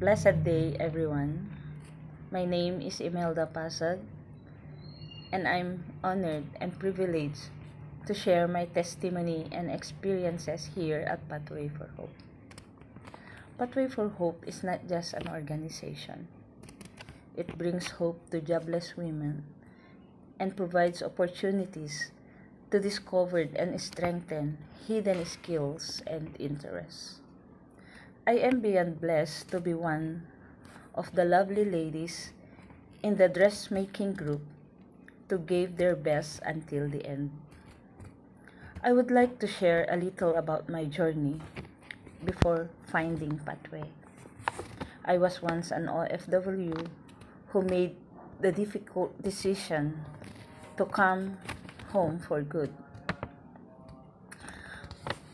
Blessed day, everyone. My name is Imelda Pasag, and I'm honored and privileged to share my testimony and experiences here at Pathway for Hope. Pathway for Hope is not just an organization. It brings hope to jobless women and provides opportunities to discover and strengthen hidden skills and interests. I am beyond blessed to be one of the lovely ladies in the dressmaking group to give their best until the end. I would like to share a little about my journey before finding Pathway. I was once an OFW who made the difficult decision to come home for good,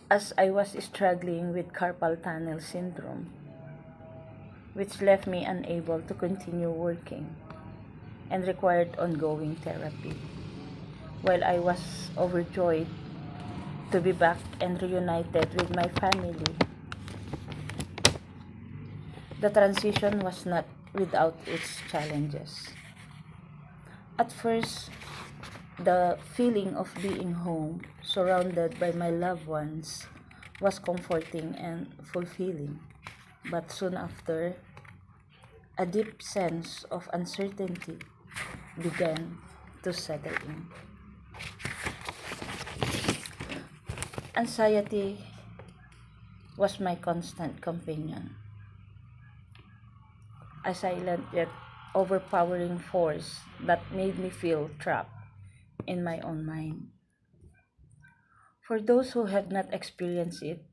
as I was struggling with carpal tunnel syndrome, which left me unable to continue working and required ongoing therapy. While I was overjoyed to be back and reunited with my family, the transition was not without its challenges. At first, the feeling of being home, surrounded by my loved ones, was comforting and fulfilling. But soon after, a deep sense of uncertainty began to settle in. Anxiety was my constant companion, a silent yet overpowering force that made me feel trapped in my own mind. For those who have not experienced it,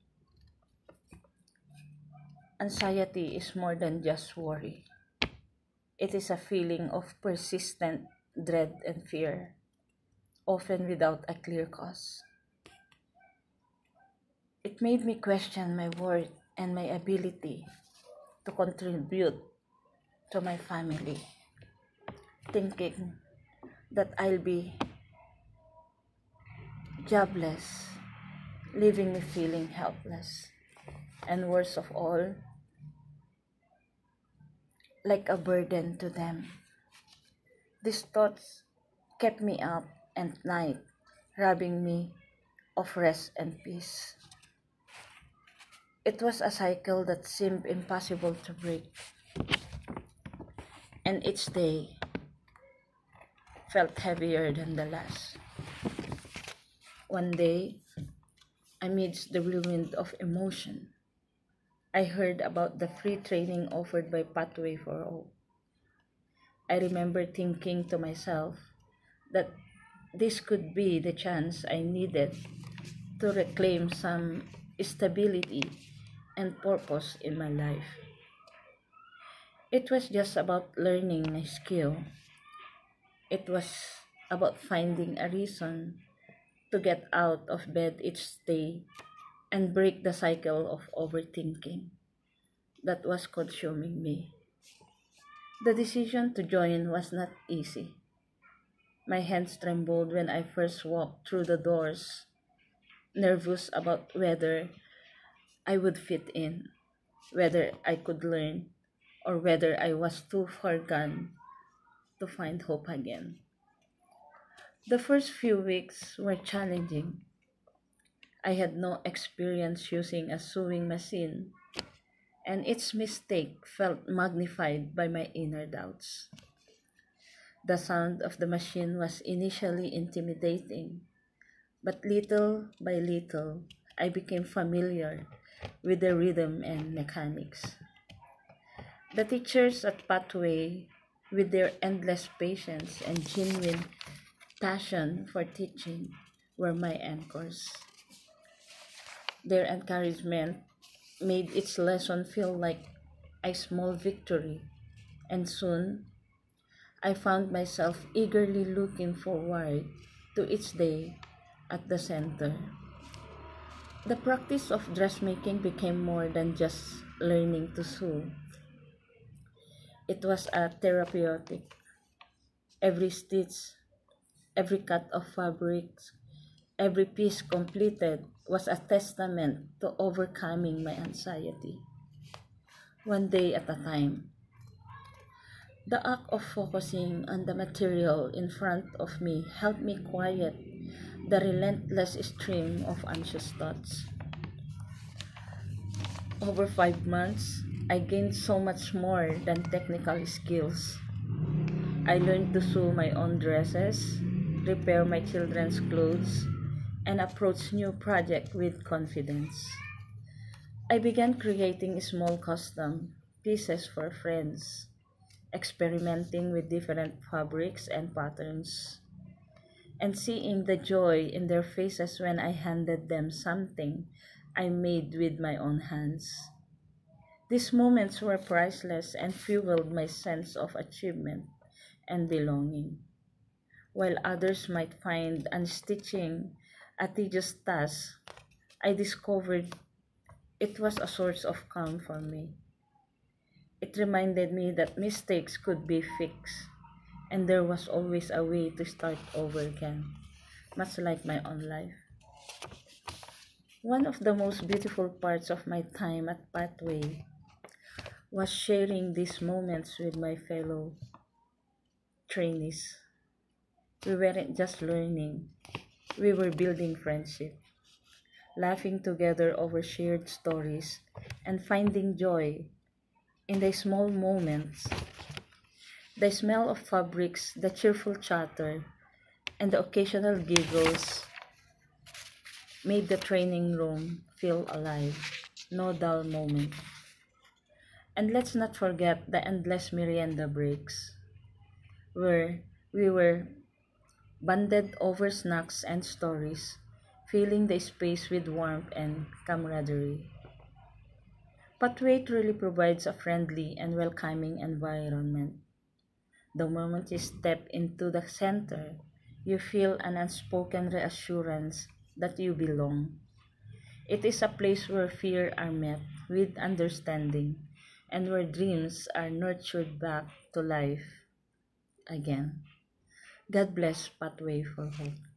anxiety is more than just worry. It is a feeling of persistent dread and fear, often without a clear cause. It made me question my worth and my ability to contribute to my family, thinking that I'll be jobless, leaving me feeling helpless, and worst of all, like a burden to them. These thoughts kept me up at night, robbing me of rest and peace. It was a cycle that seemed impossible to break, and each day felt heavier than the last. One day, amidst the whirlwind of emotion, I heard about the free training offered by Pathway for All. I remember thinking to myself that this could be the chance I needed to reclaim some stability and purpose in my life. It was just about learning a skill. It was about finding a reason to get out of bed each day and break the cycle of overthinking that was consuming me. The decision to join was not easy. My hands trembled when I first walked through the doors, nervous about whether I would fit in, whether I could learn, or whether I was too far gone to find hope again. The first few weeks were challenging. I had no experience using a sewing machine, and each mistake felt magnified by my inner doubts. The sound of the machine was initially intimidating, but little by little, I became familiar with the rhythm and mechanics. The teachers at Pathway, with their endless patience and genuine passion for teaching, were my anchors. Their encouragement made each lesson feel like a small victory, and soon I found myself eagerly looking forward to each day at the center. The practice of dressmaking became more than just learning to sew. It was a therapeutic. Every stitch, every cut of fabric, every piece completed was a testament to overcoming my anxiety, one day at a time. The act of focusing on the material in front of me helped me quiet the relentless stream of anxious thoughts. Over 5 months, I gained so much more than technical skills. I learned to sew my own dresses, repair my children's clothes, and approach new projects with confidence. I began creating small custom pieces for friends, experimenting with different fabrics and patterns, and seeing the joy in their faces when I handed them something I made with my own hands. These moments were priceless and fueled my sense of achievement and belonging. While others might find unstitching a tedious task, I discovered it was a source of calm for me. It reminded me that mistakes could be fixed, and there was always a way to start over again, much like my own life. One of the most beautiful parts of my time at Pathway was sharing these moments with my fellow trainees. We weren't just learning, we were building friendship, laughing together over shared stories, and finding joy in the small moments. The smell of fabrics, the cheerful chatter, and the occasional giggles made the training room feel alive, no dull moment. And let's not forget the endless merienda breaks, where we were bonded over snacks and stories, filling the space with warmth and camaraderie. Pathway truly provides a friendly and welcoming environment. The moment you step into the center, you feel an unspoken reassurance that you belong. It is a place where fear are met with understanding and where dreams are nurtured back to life again. God bless Pathway for Hope.